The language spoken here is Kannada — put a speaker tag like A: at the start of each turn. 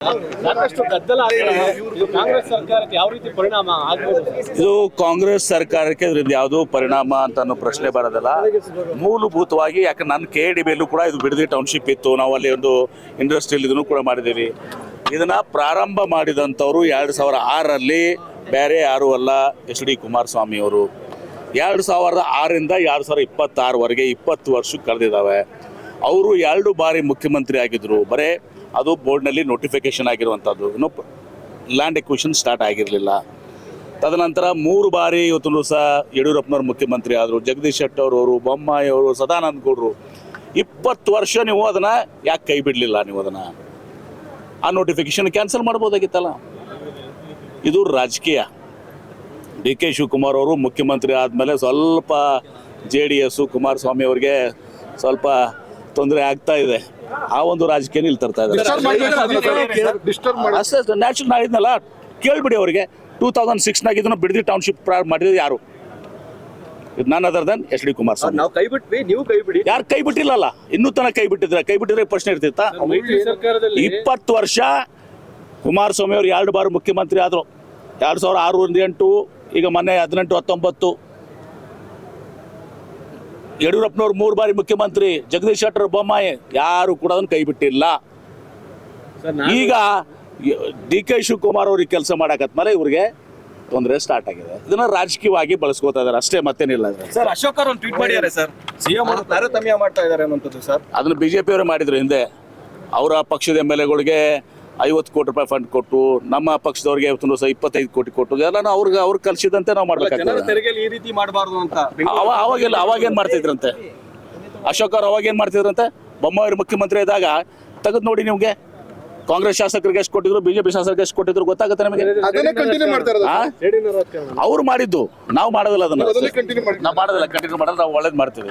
A: ಸಾಕಷ್ಟು ಗದ್ದಲ ಆಗಿದೆ. ಇದು ಕಾಂಗ್ರೆಸ್ ಸರ್ಕಾರಕ್ಕೆ ಯಾವ ರೀತಿ ಪರಿಣಾಮ ಆಗ್ಬೋದು?
B: ಇದು ಕಾಂಗ್ರೆಸ್ ಸರ್ಕಾರಕ್ಕೆ ಇದರಿಂದ ಯಾವುದೂ ಪರಿಣಾಮ ಅಂತ ಅನ್ನೋ ಪ್ರಶ್ನೆ ಬರೋದಿಲ್ಲ. ಮೂಲಭೂತವಾಗಿ ಯಾಕೆ ನನ್ನ KDBಯಲ್ಲೂ ಕೂಡ ಇದು ಬಿಡದಿ ಟೌನ್ಶಿಪ್ ಇತ್ತು, ನಾವು ಅಲ್ಲಿ ಒಂದು ಇಂಡಸ್ಟ್ರಿಯಲ್ ಇದನ್ನು ಕೂಡ ಮಾಡಿದ್ದೀವಿ. ಇದನ್ನು ಪ್ರಾರಂಭ ಮಾಡಿದಂಥವ್ರು 2006ರಲ್ಲಿ ಬೇರೆ ಯಾರೂ ಅಲ್ಲ, HD ಕುಮಾರಸ್ವಾಮಿ ಅವರು. 2006ರಿಂದ 2026ವರೆಗೆ 20 ವರ್ಷ ಕಳೆದಿದ್ದಾವೆ. ಅವರು 2 ಬಾರಿ ಮುಖ್ಯಮಂತ್ರಿ ಆಗಿದ್ದರು. ಬರೀ ಅದು ಬೋರ್ಡ್ನಲ್ಲಿ ನೋಟಿಫಿಕೇಶನ್ ಆಗಿರುವಂಥದ್ದು, ಇನ್ನೂ ಲ್ಯಾಂಡ್ ಎಕ್ವಿಷನ್ ಸ್ಟಾರ್ಟ್ ಆಗಿರಲಿಲ್ಲ. ತದನಂತರ 3 ಬಾರಿ ಇವತ್ತು ಸಹ ಯಡಿಯೂರಪ್ಪನವ್ರು ಮುಖ್ಯಮಂತ್ರಿ ಆದರು. ಜಗದೀಶ್ ಶೆಟ್ಟರ್ ಅವರು, ಬೊಮ್ಮಾಯಿ ಅವರು, ಸದಾನಂದ ಗೌಡರು. 20 ವರ್ಷ ನೀವು ಅದನ್ನು ಯಾಕೆ ಕೈ ಬಿಡಲಿಲ್ಲ? ನೀವು ಅದನ್ನು ಆ ನೋಟಿಫಿಕೇಶನ್ ಕ್ಯಾನ್ಸಲ್ ಮಾಡ್ಬೋದಾಗಿತ್ತಲ್ಲ. ಇದು ರಾಜಕೀಯ. DK ಶಿವಕುಮಾರ್ ಅವರು ಮುಖ್ಯಮಂತ್ರಿ ಆದಮೇಲೆ ಸ್ವಲ್ಪ JDS ಕುಮಾರಸ್ವಾಮಿ ಅವರಿಗೆ ಸ್ವಲ್ಪ ತೊಂದರೆ ಆಗ್ತಾ ಇದೆ. ಆ ಒಂದು ರಾಜಕೀಯ ಇಲ್ಲಿ ತರ್ತಾ ಇದ್ದಾರೆ. ಅಷ್ಟೇ ನ್ಯಾಚುರಲ್ ನಾಳಿದ್ನಲ್ಲ, ಕೇಳ್ಬಿಡಿ ಅವರಿಗೆ. 2006ನಾಗ ಇದನ್ನು ಬಿಡದಿ ಟೌನ್ಶಿಪ್ ಪ್ರಾರಂಭ ಮಾಡಿದ್ರು ಯಾರು? ನನ್ ಅದರ್ ದನ್ HD ಕುಮಾರಸ್ವಾಮಿ.
A: ನಾವು ಕೈ ಬಿಟ್ವಿ, ನೀವು ಕೈ ಬಿಡಿ.
B: ಯಾರು ಕೈ ಬಿಟ್ಟಿಲ್ಲಲ್ಲ? ಇನ್ನೂ ತನಕ ಕೈ ಬಿಟ್ಟಿದ್ರೆ ಪ್ರಶ್ನೆ ಇರ್ತಿತ್ತಾ? 20 ವರ್ಷ ಕುಮಾರಸ್ವಾಮಿ ಅವರು 2 ಬಾರಿ ಮುಖ್ಯಮಂತ್ರಿ ಆದರು. 2006 8, ಈಗ ಮೊನ್ನೆ 18 19. ಯಡಿಯೂರಪ್ಪನವ್ರು 3 ಬಾರಿ ಮುಖ್ಯಮಂತ್ರಿ, ಜಗದೀಶ್ ಶೆಟ್ಟರ್, ಬೊಮ್ಮಾಯಿ, ಯಾರು ಕೂಡ ಅದನ್ನು ಕೈ ಬಿಟ್ಟಿಲ್ಲ. ಈಗ DK ಶಿವಕುಮಾರ್ ಅವ್ರಿಗೆ ಕೆಲಸ ಮಾಡಕತ್ಮೇಲೆ ಇವ್ರಿಗೆ ತೊಂದರೆ ಸ್ಟಾರ್ಟ್ ಆಗಿದೆ. ಇದನ್ನ ರಾಜಕೀಯವಾಗಿ ಬಳಸ್ಕೋತಾ ಇದಾರೆ ಅಷ್ಟೇ, ಮತ್ತೇನಿಲ್ಲ.
C: ಸರ್, ಅಶೋಕ್ ಅವರು ಟ್ವೀಟ್ ಮಾಡಿದ್ದಾರೆ ಸರ್, ಸಿಎಂ ತಾರತಮ್ಯ ಮಾಡ್ತಾ ಇದ್ದಾರೆ ಅನ್ನೋಂಥದ್ದು ಸರ್.
B: ಅದನ್ನು BJP ಅವರೇ ಮಾಡಿದ್ರು ಹಿಂದೆ. ಅವರ ಪಕ್ಷದ MLAಗಳಿಗೆ 50 ಕೋಟಿ ರೂಪಾಯಿ ಫಂಡ್ ಕೊಟ್ಟು, ನಮ್ಮ ಪಕ್ಷದವ್ರಿಗೆ 25 ಕೋಟಿ ಕೊಟ್ಟು, ಎಲ್ಲ ಅವ್ರು ಕಲಿಸಿದಂತೆ ನಾವು ಮಾಡ್ಬೇಕಾಗ್ತದೆ.
C: ತೆರಿಗೆಯಲ್ಲಿ ಈ ರೀತಿ ಮಾಡಬಾರ್ದು ಅಂತ
B: ಅವಾಗೇನು ಮಾಡ್ತಿದ್ರಂತೆ ಅಶೋಕ್ ಅವ್ರು? ಅವಾಗೇನು ಮಾಡ್ತಿದ್ರಂತೆ? ಬೊಮ್ಮಾಯಿ ಮುಖ್ಯಮಂತ್ರಿ ಇದ್ದಾಗ ತೆಗೆದು ನೋಡಿ ನಿಮ್ಗೆ. ಕಾಂಗ್ರೆಸ್ ಶಾಸಕರಿಗೆ ಎಷ್ಟು ಕೊಟ್ಟಿದ್ರು, BJP ಶಾಸಕರಿಗೆ ಎಷ್ಟು ಕೊಟ್ಟಿದ್ರು ಗೊತ್ತಾಗುತ್ತೆ ನಮಗೆ. ಅವ್ರು ಮಾಡಿದ್ದು, ನಾವು ಮಾಡೋದಿಲ್ಲ. ಅದನ್ನ ನಾವು ಮಾಡೋದಿಲ್ಲ, ಕಂಟಿನ್ಯೂ ಮಾಡೋದು. ನಾವು ಒಳ್ಳೇದು ಮಾಡ್ತೀವಿ.